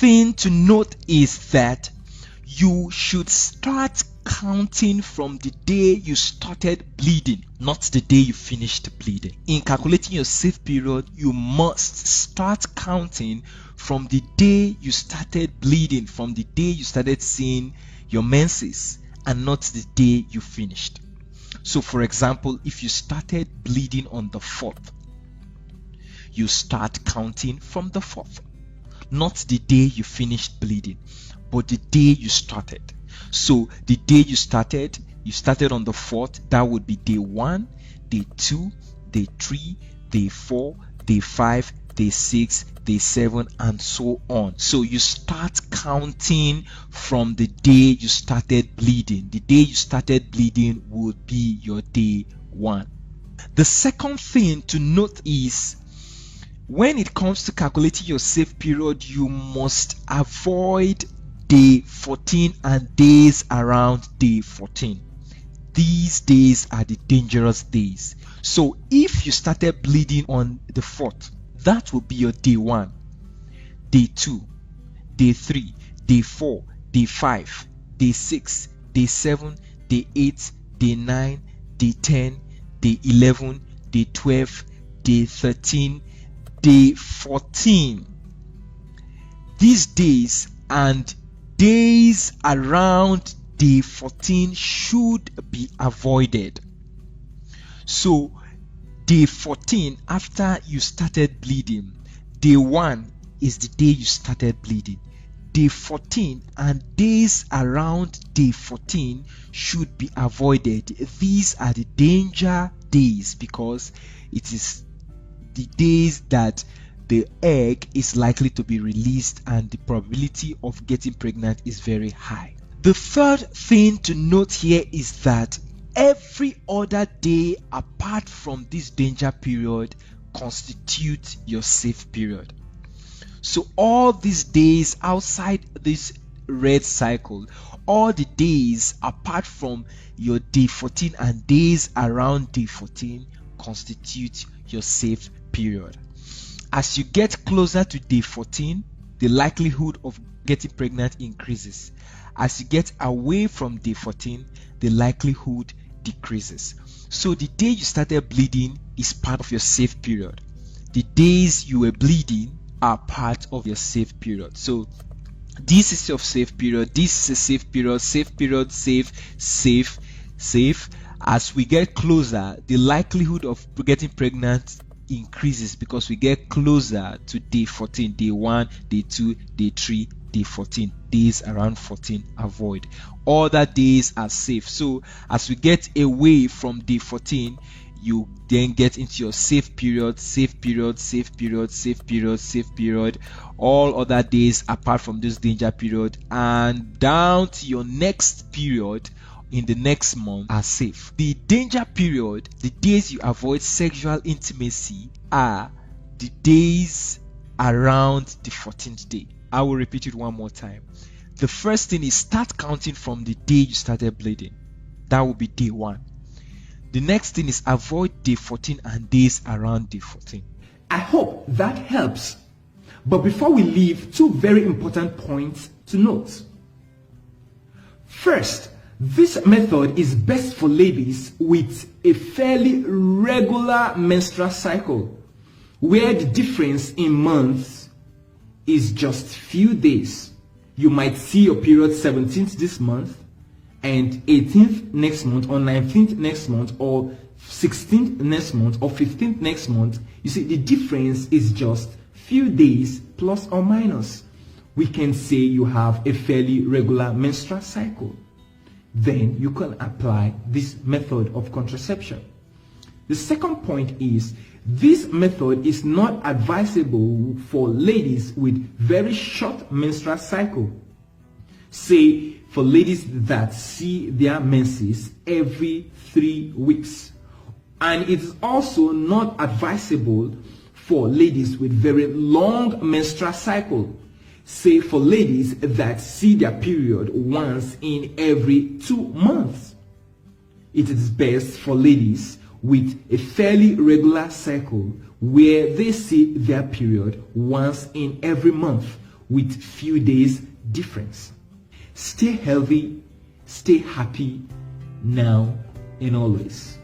thing to note is that you should start counting from the day you started bleeding, not the day you finished bleeding. In calculating your safe period, you must start counting from the day you started bleeding, from the day you started seeing your menses, and not the day you finished. So for example, if you started bleeding on the 4th, you start counting from the 4th, not the day you finished bleeding, but the day you started. So the day you started on the 4th, that would be day 1, day 2, day 3, day 4, day 5, day 6, day 7, and so on. So you start counting from the day you started bleeding. The day you started bleeding would be your day 1. The second thing to note is, when it comes to calculating your safe period, you must avoid day 14 and days around day 14. These days are the dangerous days. So if you started bleeding on the 4th, that will be your day 1, day 2, day 3, day 4, day 5, day 6, day 7, day 8, day 9, day 10, day 11, day 12, day 13, day 14. These days and days around day 14 should be avoided. So day 14, after you started bleeding, day 1 is the day you started bleeding. Day 14 and days around day 14 should be avoided. These are the danger days because it is the days that the egg is likely to be released and the probability of getting pregnant is very high. The third thing to note here is that every other day apart from this danger period constitutes your safe period. So all these days outside this red cycle, all the days apart from your day 14 and days around day 14 constitute your safe period. As you get closer to day 14, the likelihood of getting pregnant increases. As you get away from day 14, the likelihood decreases. So the day you started bleeding is part of your safe period. The days you were bleeding are part of your safe period. So this is your safe period, this is a safe period, safe period, safe, safe, safe. As we get closer, the likelihood of getting pregnant increases because we get closer to day 14, day 1, day 2, day 3, day 14. Days around 14 avoid. Other days are safe. So as we get away from day 14, you then get into your safe period, safe period, safe period, safe period, safe period. All other days apart from this danger period and down to your next period in the next month are safe. The danger period, the days you avoid sexual intimacy, are the days around the 14th day. I will repeat it one more time. The first thing is start counting from the day you started bleeding. That will be day 1. The next thing is avoid day 14 and days around day 14. I hope that helps. But before we leave, 2 very important points to note. First, this method is best for ladies with a fairly regular menstrual cycle, where the difference in months is just few days. You might see your period 17th this month and 18th next month, or 19th next month, or 16th next month, or 15th next month. You see, the difference is just few days plus or minus. We can say you have a fairly regular menstrual cycle. Then you can apply this method of contraception. The second point is, this method is not advisable for ladies with very short menstrual cycle. Say, for ladies that see their menses every 3 weeks. And it is also not advisable for ladies with very long menstrual cycle. Say, for ladies that see their period once in every 2 months. It is best for ladies with a fairly regular cycle where they see their period once in every month, with few days difference. Stay healthy, stay happy now and always.